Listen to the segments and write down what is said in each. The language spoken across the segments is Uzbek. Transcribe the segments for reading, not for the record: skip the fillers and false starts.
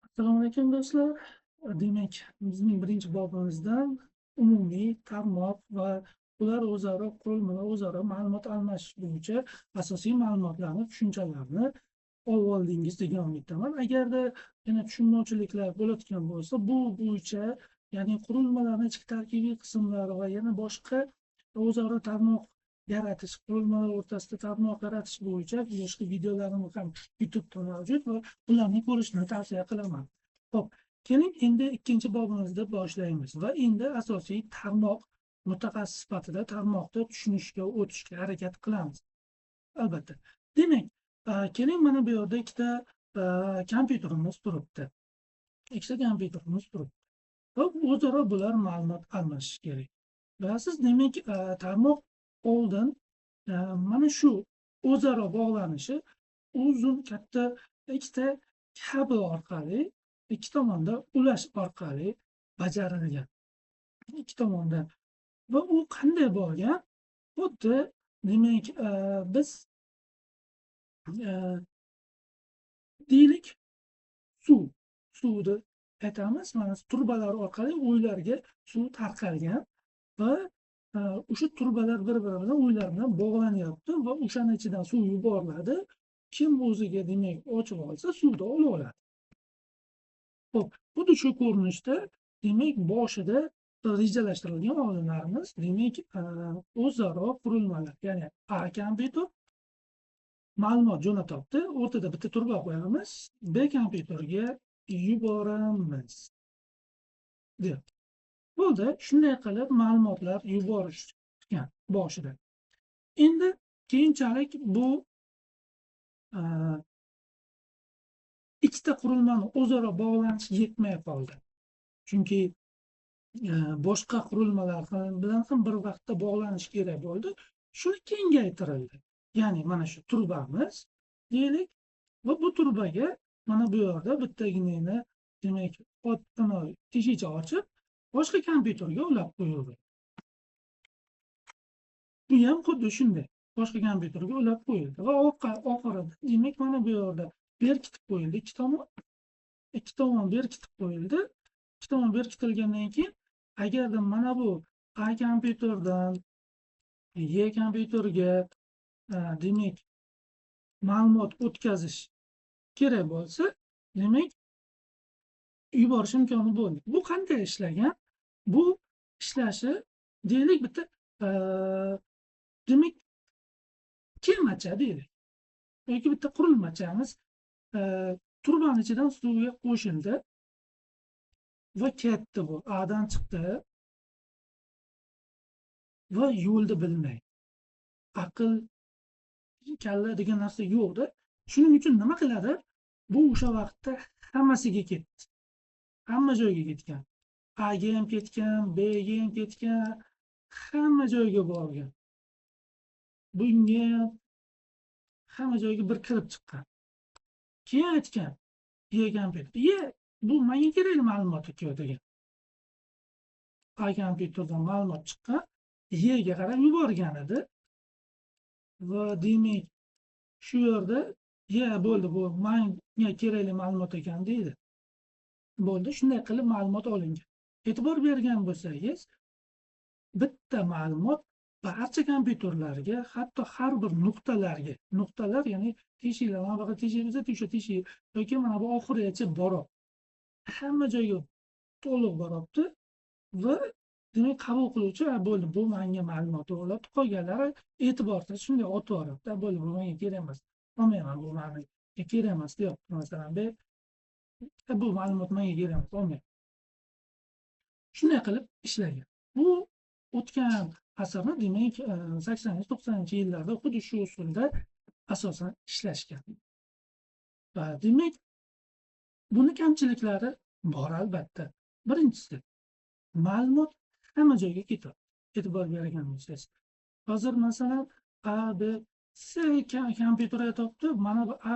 Assalomu alaykum do'stlar. Demak, bizning birinchi bobimizdan umumiy tarmoq va ular o'zaro qurilmalar o'zaro ma'lumot almashish bo'yicha asosiy ma'lumotlarni, tushunchalarni olib oldingiz degan umiddaman. Agarda yana tushunmovchiliklar bo'layotgan bo'lsa, bu bo'yicha ya'ni qurilmalarni ichki tarkibiy qismlari va yana boshqa o'zaro tarmoq yaratish, qurilmalar o'rtasida tarmoq yaratish bo'yicha boshqa videolarimiz ham YouTube'da mavjud va ularni ko'rishni tavsiya qilaman. Xo'p, keling endi ikkinchi bobimizda boshlaymiz va endi asosiy tarmoq mutaxassis sifatida tarmoqda tushunishga o'tishga harakat qilamiz. Albatta. Demak, keling mana bu yerda ikkita kompyuterimiz turibdi. Ikkita kompyuterimiz turibdi. Va o'zaro bular ma'lumot almashishi kerak. Bilasiz, demak, tarmoq oldin mana shu o'zaro bog'lanishi uzun katta ikkita kabel orqali ikki tomonda ulash orqali bajarilgan. Ikki tomonda va u qanday bo'lgan? Xuddi demak, biz deylik suvni aytamiz, mana turbalar orqali uylarga suv tarqalgan va o'sha turbalar bir-biri bilan uylar bilan bog'lanyapti va o'shani ichidan suv yuboriladi. Kim o'ziga demak ochib olsa, suvni olib oladi. Xo'p, xuddi shu ko'rinishda demak boshida rejalashtirilgan olimlarimiz demak o'zaro qurilmalar, ya'ni A kompyuter ma'lumot jo'natyapti, o'rtada bitta turba qo'yamiz, B kompyuterga yuboramiz deyapti. Bo'ldi, shunday qilib ma'lumotlar yuborishgan boshida. Endi keyinchalik bu ikkita qurilmani o'zaro bog'lanishi yetmay qoldi. Chunki boshqa qurilmalar bilan ham bir vaqtda bog'lanish kerak bo'ldi. Shuni kengaytirildi. Ya'ni mana shu turbamiz deylik va bu turbaga mana bu yerda bittaginani demak teshicha ochib boshqa kompyuterga ulab qo'yildi. Bu ham xuddi shunday boshqa kompyuterga ulab qo'yildi va oxirida demak mana bu yerda berkitib qo'yildi ikki tomon berkitib qo'yildi. Ikki tomon berkitilgandan keyin agarda mana bu A kompyuterdan E kompyuterga demak ma'lumot o'tkazish kerak bo'lsa, demak yuborish imkoni bo'ldi. Bu qanday ishlagan? Bu ishlashi deylik bitta demak kemacha deylik yoki bitta qurilmachamiz turbani ichidan suvga qo'shildi va ketdi, bu Adan chiqdi va yo'lni bilmaydi. Aql, kalla degan narsa yo'qda. Shuning uchun nima qiladi? Bu o'sha vaqtda hammasiga ketdi. Hamma joyga ketgan. A'ga ham ketgan, B'ga ham ketgan, hamma joyga borgan. Bunga hamma joyga bir kirib chiqqan. Keyin aytgan, E kompyuter, bu menga kerakli ma'lumot degan. A kompyuterdan ma'lumot chiqqan, Y'ga qarab yuborgan edi. Va demak shu yerda bo'ldi, bu menga kerakli ma'lumot ekan deydi. Bo'ldi, shunday qilib ma'lumot olingan. E'tibor bergan bo'lsangiz, bitta ma'lumot barcha kompyuterlarga, hatto har bir nuqtalarga, nuqtalar ya'ni teshiklar, mana bu teshikimizda o'sha teshik yoki mana bu oxirigacha borib, hamma joyga to'liq boribdi va demak qabul qiluvchi bo'ldi, bu menga ma'lumot oladi, qolganlari e'tiborsiz shunday otib yuboradi, bo'ldi, bu menga kerak emas, olmayman, bu menga kerak emas deyapti. Masalan, bu ma'lumot menga kerak emas, olmayman. Shunday qilib ishlagan. Bu o'tgan asrni demak 80-90 yillarda xuddi shu usulda asosan ishlashgan. Va demak buni kamchiliklari bor albatta. Birinchisi, ma'lumot hamma joyga ketadi. E'tibor bergan bo'lsangiz. Hozir masalan A, B, C kompyuter aytibdi, mana bu A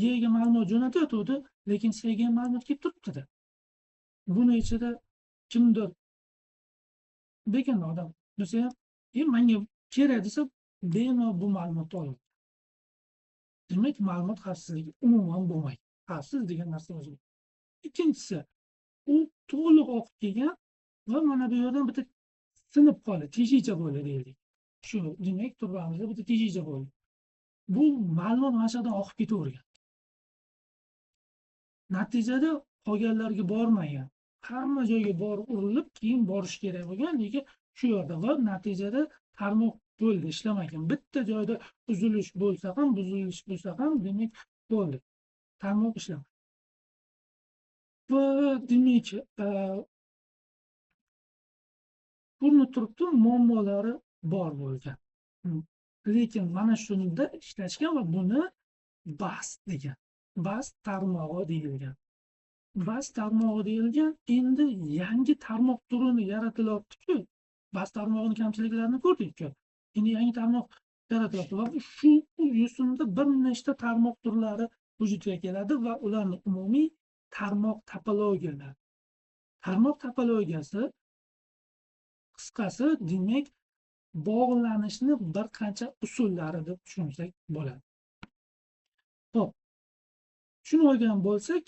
Y'ga ma'lumot jo'natyotdi, lekin C'ga ma'lumot kelib turibdi-da. Buni ichida kimdir degan odam desa ham, menga kerak desa, bemalol bu ma'lumotni oladi. Demak, ma'lumot xavfsizligi umuman bo'lmaydi. Xavfsiz degan narsa o'zi. Ikkinchisi, u to'liq oqib kelgan va mana bu yerdan bitta sinib qoldi, teshicha bo'ldi deylik. Shu, demak, turbamizda bitta teshicha bo'ldi. Bu ma'lumot mana shu yerdan oqib ketavergan. Natijada qolganlarga bormagan. Hamma joyga borib urilib, keyin borish kerak bo'lgan, lekin shu yerda va natijada tarmoq bo'ldi, ishlamagan. Bitta joyda uzilish bo'lsa ham, buzilish bo'lsa ham, demak bo'ldi. Tarmoq ishlamadi. Va demak, ko'rinib turibdi, muammolari bor bo'lgan. Lekin mana shunda ishlashgan va buni bas degan. Bas tarmog'i deyilgan. Bas tarmog'i deyilgan. Endi yangi tarmoq turini yaratilyapti-ku. Bas tarmog'ining kamchiliklarini ko'rdik-ku. Endi yangi tarmoq yaratilyapti va shu yo'sinda bir nechta tarmoq turlari vujudga keladi va ularning umumiy tarmoq topologiyalari. Tarmoq topologiyasi qisqasi, demak, bog'lanishni bir qancha usullari deb tushunsak bo'ladi. Xo'p, shuni olgan bo'lsak,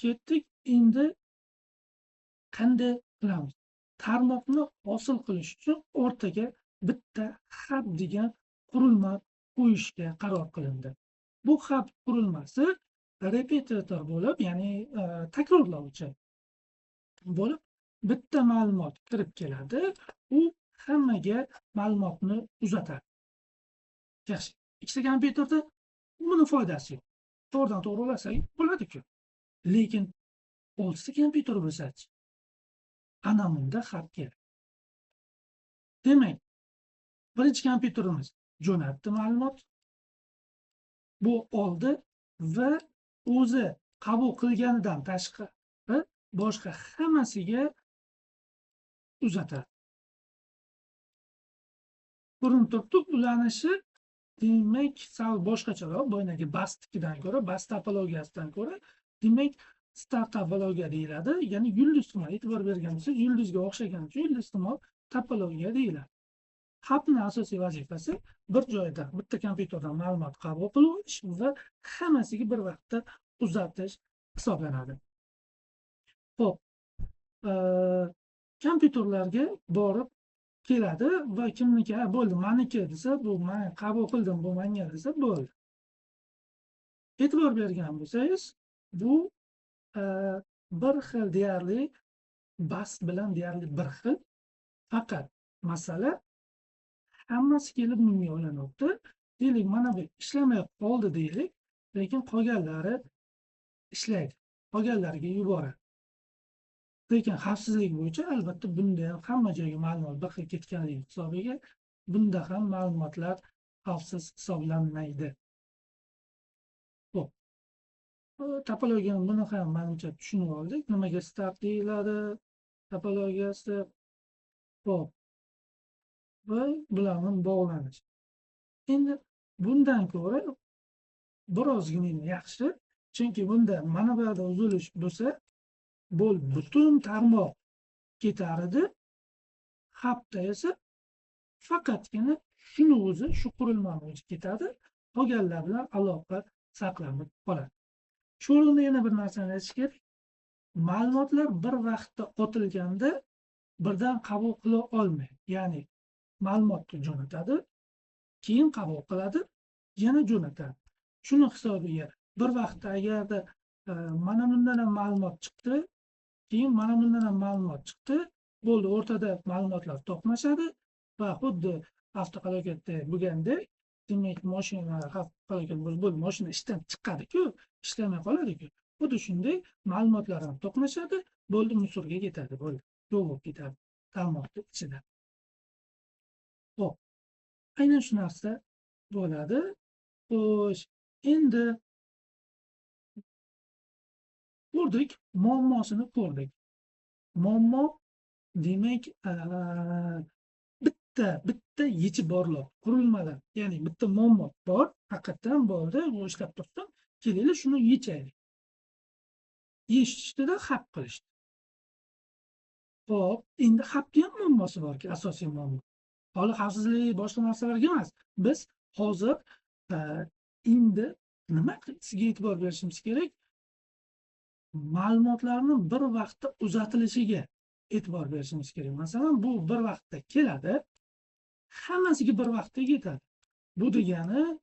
ketdik. Endi qanday qilamiz? Tarmoqni hosil qilish uchun o'rtaga bitta hab degan qurilma qo'yishga qaror qilindi. Bu hab qurilmasi repetitor bo'lib, ya'ni takrorlovchi bo'lib, bitta ma'lumot kirib keladi, u hammaga ma'lumotni uzatadi. Yaxshi. Ikkita kompyuterda buni foydasi yo'q. To'g'ridan to'g'ri ulasak bo'ladi-ku. Lekin 6 ta kompyuter bo'lsa-chi, ana bunda hab kerak. Demak, birinchi kompyuterimiz jo'natdi ma'lumot. Bu oldi va o'zi qabul qilganidan tashqari boshqa hammasiga uzatadi. Ko'rinib turibdi, ulanishi demak sal boshqacharoq, boyagi bastkidan ko'ra, bast topologiyasidan ko'ra, demak, star topologiya deyiladi. Ya'ni yulduzsimon, e'tibor bergan bo'lsangiz, yulduzga o'xshagan uchun yulduzsimon topologiya deyiladi. Hubning asosiy vazifasi bir joyda, bitta kompyuterdan ma'lumot qabul qilish va hammasiga bir vaqtda uzatish hisoblanadi. Xo'p, kompyuterlarga borib keladi va kimniki bo'ldi, meniki desa, bu men qabul qildim, bu menga desa bo'ldi. E'tibor bergan bo'lsangiz, bu bir xil deyarli bas bilan deyarli bir xil. Faqat masala hammasi kelib bunga ulanibdi. Deylik, mana bu ishlamay qoldi deylik, lekin qolganlari ishlaydi. Qolganlariga yuboradi. Lekin xavfsizlik bo'yicha albatta bunda ham hamma joyga ma'lumot bir xil ketganligi hisobiga bunda ham ma'lumotlar xavfsiz hisoblanmaydi. Xo'p. Topologiyani buni ham menimcha tushunib oldik. Nimaga start deyiladi? Topologiyasi. Xo'p. Va bularning bog'lanishi. Endi bundan ko'ra birozgina yaxshi, chunki bunda mana bu yerda uzilish bo'lsa, butun tarmoq ketar edi. Hubda esa faqatgina shuni o'zi, shu qurilmani o'zi ketadi, qolganlar bilan aloqa saqlanib qoladi. Shu o'rinda yana bir narsani aytish kerak. Ma'lumotlar bir vaqtda otilganda birdan qabul qila olmaydi. Ya'ni ma'lumotni jo'natadi, keyin qabul qiladi, yana jo'natadi. Shuni hisobiga bir vaqtda agarda mana bundan ham ma'lumot chiqdi, keyin mana bundan ham ma'lumot chiqdi, bo'ldi, o'rtada ma'lumotlar to'qnashadi va xuddi avtohalokatda bo'lgandek, demak, mashina avtohalokat bo'lib, mashina ishdan chiqadi-ku, ishlamay qoladi-ku. Xuddi shunday ma'lumotlar ham to'qnashadi, bo'ldi, musorga ketadi, bo'ldi, yo'q bo'lib ketadi tarmoqning ichida. Xo'p, aynan shu narsa bo'ladi. Xo'sh, endi ko'rdik, muammosini ko'rdik. Muammo demak, bitta yechib borilyapti. Qurilmalar, ya'ni bitta muammo bor, haqiqatan bo'ldi, bu ishlab tursin, kelaylik shuni yechaylik. Yechishdi-da, hab qilishdi. Xo'p, endi habni ham muammosi borki, asosiy muammo. Hali xavfsizlik boshqa narsalarga emas. Biz hozir endi nima sizga e'tibor berishimiz kerak? ma'lumotlarni bir vaqtda uzatilishiga e'tibor berishimiz kerak. Masalan, bu bir vaqtda keladi, hammasiga bir vaqtda yetadi. Bu degani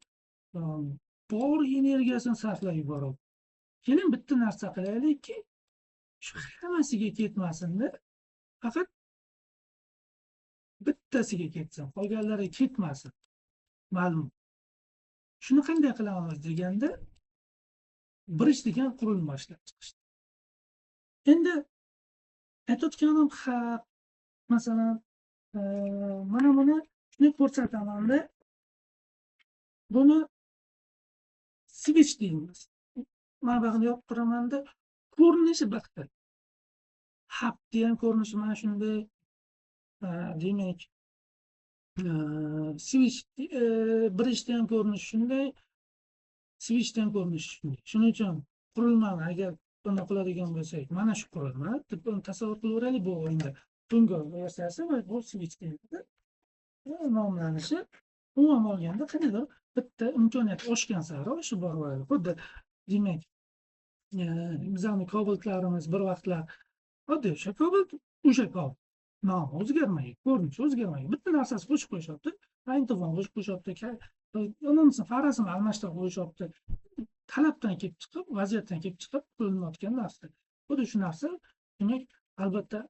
bor energiyasini sarflab yuboradi. Keling bitta narsa qilaylikki, shu hammasiga ketmasin-da, faqat bittasiga ketsin, qolganlari ketmasin. Ma'lum. Shuni qanday qilamiz deganda, bridge degan qurilma ishlab chiqishdi. Endi aytayotganim haq, masalan, mana buni shuni ko'rsatamanda, buni switch deymiz. Mana bu yerni yopib turamanda, ko'rinishi bir xil. Hubni ham ko'rinishi mana shunday, demak, switch, bridge ham ko'rinishi shunday, switch ham ko'rinishi shunday. Shuning uchun qurilmani agar buni qiladigan bo'lsak, mana shu qurilma, buni tasavvur qilaveraylik, bu endi tungi versiyasi va bu switch deyiladi. Nomlanishi umuman olganda qaniydir bitta imkoniyat oshgan sari oshib boraveradi. Xuddi demak, bizning Cobaltlarimiz bir vaqtlar oddiy o'sha Cobalt, o'sha Cobalt. Nomi o'zgarmaydi, ko'rinishi o'zgarmaydi. Bitta narsasi qo'shib qo'yishyapti, magnitofon qo'shib qo'yishyapti, unisi farasini almashtirib qo'yishyapti. Talabdan kelib chiqib, vaziyatdan kelib chiqib qilinayotgan narsa. Xuddi shu narsa, demak, albatta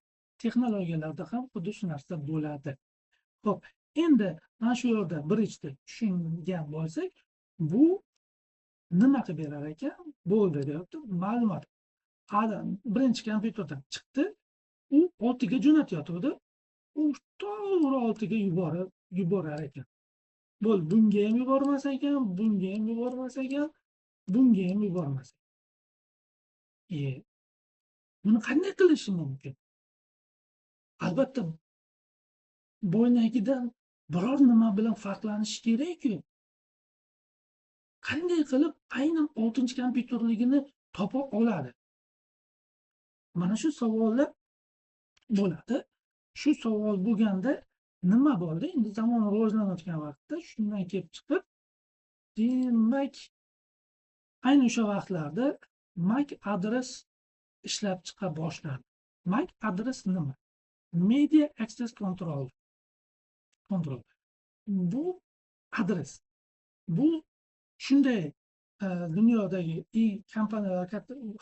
texnologiyalarda ham xuddi shu narsa bo'ladi. Xo'p, endi mana shu yerda bridgeni tushungan bo'lsak, bu nima qilib berar ekan? Bo'ldi deyapti, ma'lumot. Birinchi kompyuterdan chiqdi, u oltiga jo'natyotdi, u to'g'ri oltiga yuborar ekan. Bo'ldi, bunga ham yubormas ekan, bunga ham yubormas ekan, bunga ham yubormas. Buni qanday qilishi mumkin? Albatta bo'ynagidan biror nima bilan farqlanishi kerak-ku. Qanday qilib aynan 6-chi kompyuterligini topa oladi? Mana shu savollar bo'ladi. Shu savol bo'lganda nima bo'ldi? Endi zamon rivojlanayotgan vaqtda shundan kelib chiqib, demak, ayni o'sha vaqtlarda MAC adres ishlab chiqa boshladi. MAC adres nima? Media Access Control. Bu adres. Bu shunday dunyodagi kompaniyalar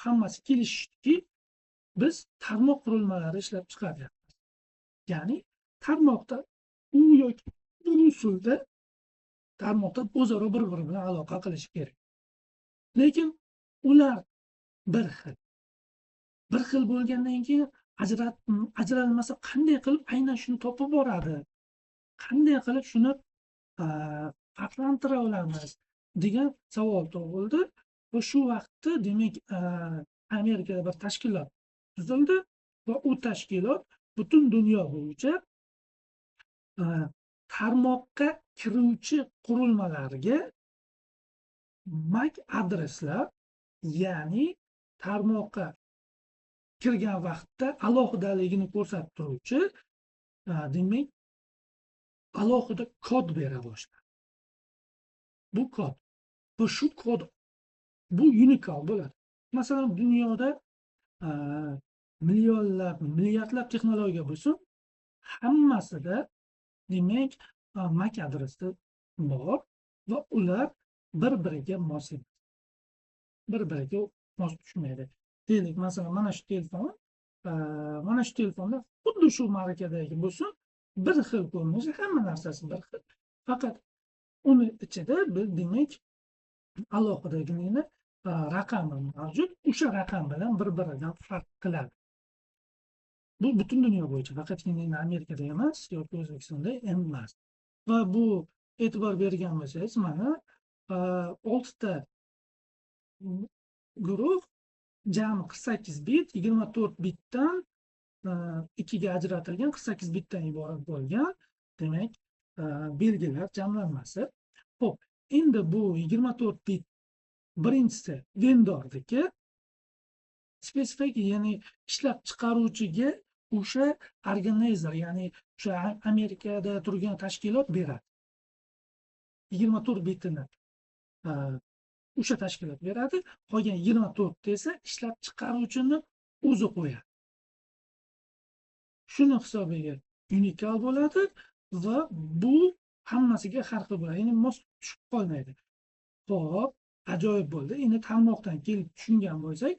hammasi kelishdiki, biz tarmoq qurilmalari ishlab chiqaryapmiz. Ya'ni tarmoqda u yoki bu usulda tarmoqda o'zaro bir-biri bilan aloqa qilishi kerak. Lekin ular bir xil. Bir xil bo'lgandan keyin ajralmasa qanday qilib aynan shuni topib boradi? Qanday qilib shuni farqlantira olamiz degan savol tug'ildi. Va shu vaqtda demak, Amerikada bir tashkilot tuzildi va u tashkilot butun dunyo bo'yicha tarmoqqa kiruvchi qurilmalarga MAC adreslar, ya'ni tarmoqqa kirgan vaqtda alohidaligini ko'rsatib turuvchi, demak, alohida kod bera boshladi. Bu kod. Va shu kod bu unikal bo'ladi. Masalan, dunyoda milliardlab texnologiya bo'lsin, hammasida demak MAC adresi bor va ular bir-biriga mos emas. Bir-biriga mos tushmaydi. Deylik, masalan, mana shu telefonda xuddi shu markadagi bo'lsin, bir xil ko'rinishi, hamma narsasi bir xil. Faqat uni ichida demak alohidagina raqami mavjud. O'sha raqam bilan bir-biridan farq qiladi. Bu butun dunyo bo'yicha, faqatgina Amerikada emas yoki O'zbekistonda emas. Va bu e'tibor bergan bo'lsangiz, mana 6 ta guruh jami 48 bit, 24 bitdan 2 ga ajratilgan 48 bitdan iborat bo'lgan, demak, belgilar jamlanmasi. Xo'p, endi bu 24 bit birinchisi vendorniki, spesifik, ya'ni ishlab chiqaruvchiga o'sha organizer, ya'ni o'sha Amerikada turgan tashkilot beradi. 24 bitini o'sha tashkilot beradi, qolgan 24 esa ishlab chiqaruvchini o'zi qo'yadi. Shuni hisobiga unikal bo'ladi va bu hammasiga har xil bo'ladi. Ya'ni mos tushib qolmaydi. Xo'p, ajoyib bo'ldi. Endi tarmoqdan kelib tushungan bo'lsak,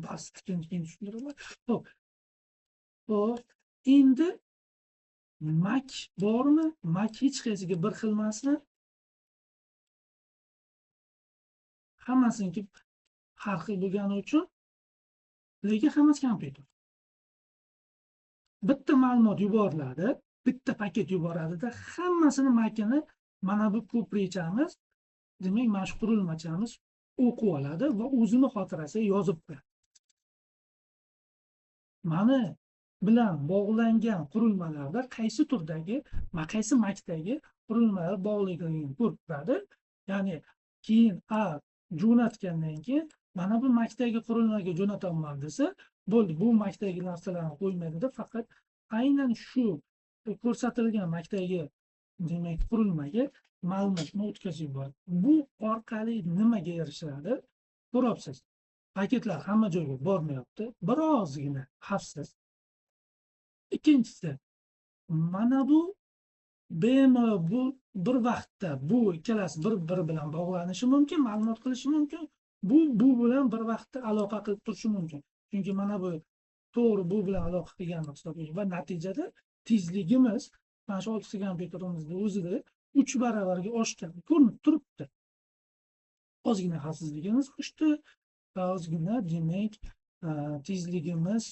bas keyin tushundiraman. Xo'p. Xo'p, endi Mac bormi? Mac hech qaysiga bir xil emasmi? Hammasiniki har xil bo'lgani uchun, lekin hammasi kompyuter. Bitta ma'lumot yuboriladi, bitta paket yuboradida, hammasini Mac'ini mana bu ko'prikchamiz, demak, mana shu qurilmachamiz o'qib oladi va o'zini xotirasiga yozib qo'yadi. Mana bilan bog'langan qurilmalarda qaysi turdagi, qaysi Mac'dagi qurilmalar bog'liqligini ko'rib turadi. Ya'ni keyin jo'natgandan keyin mana bu Mac'dagi qurilmaga jo'nataman desa, bo'ldi, bu Mac'dagi narsalarni qo'ymaydida, faqat aynan shu ko'rsatilgan Mac'dagi demak qurilmaga ma'lumotni o'tkazib yuboradi. Bu orqali nimaga erishiladi? Ko'ryapsiz, paketlar hamma joyga bormayapti, birozgina xavfsiz. Ikkinchisi, mana bu bemalol bu bir vaqtda bu ikkalasi bir-biri bilan bog'lanishi mumkin, ma'lumot qilishi mumkin. Bu bilan bir vaqtda aloqa qilib turishi mumkin. Chunki mana bu to'g'ri bu bilan aloqa qilganini hisoblaymiz va natijada tezligimiz mana shu 6 kompyuterimizda o'zida 3 baravarga oshgan ko'rinib turibdi. Ozgina xavfsizligimiz oshdi, ozgina demak tezligimiz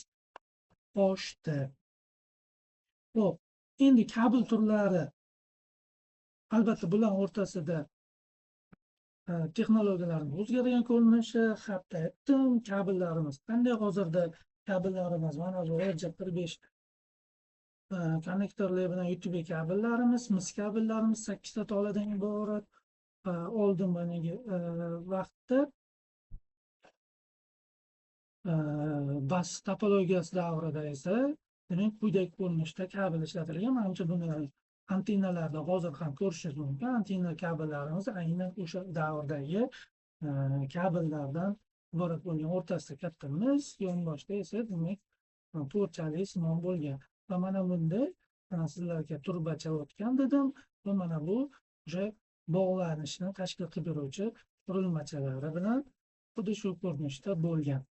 oshdi. Xo'p, endi kabel turlari, albatta bular o'rtasida texnologiyalarning o'zgargan ko'rinishi, hatto aytdim, kabellarimiz qanday hozirda kabellarimiz mana bu RJ45 konnektorlar bilan YouTube kabellarimiz, mis kabellarimiz 8 ta toladan iborat. Oldingi vaqtda bas topologiyasi davrida esa demak quyidagi ko'rinishda kabel ishlatilgan. Menimcha buni antennalarda hozir ham ko'rishingiz mumkin. Antenna kabellarimiz aynan o'sha davrdagi kabellardan iborat bo'lgan. O'rtasida katta mis, yonboshda esa demak to'rtchali simon bo'lgan. Va mana bunda sizlarga turbacha o'tgan dedim va mana bu o'sha bog'lanishni tashkil qilib beruvchi qurilmachalari bilan xuddi shu ko'rinishda bo'lgan.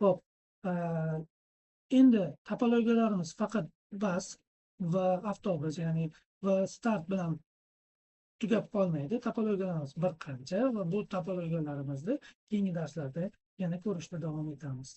Xo'p, endi topologiyalarimiz faqat bas va avtobus, ya'ni va start bilan tugab qolmaydi. Topologiyalarimiz bir qancha va bu topologiyalarimizni keyingi darslarda yana ko'rishda davom etamiz.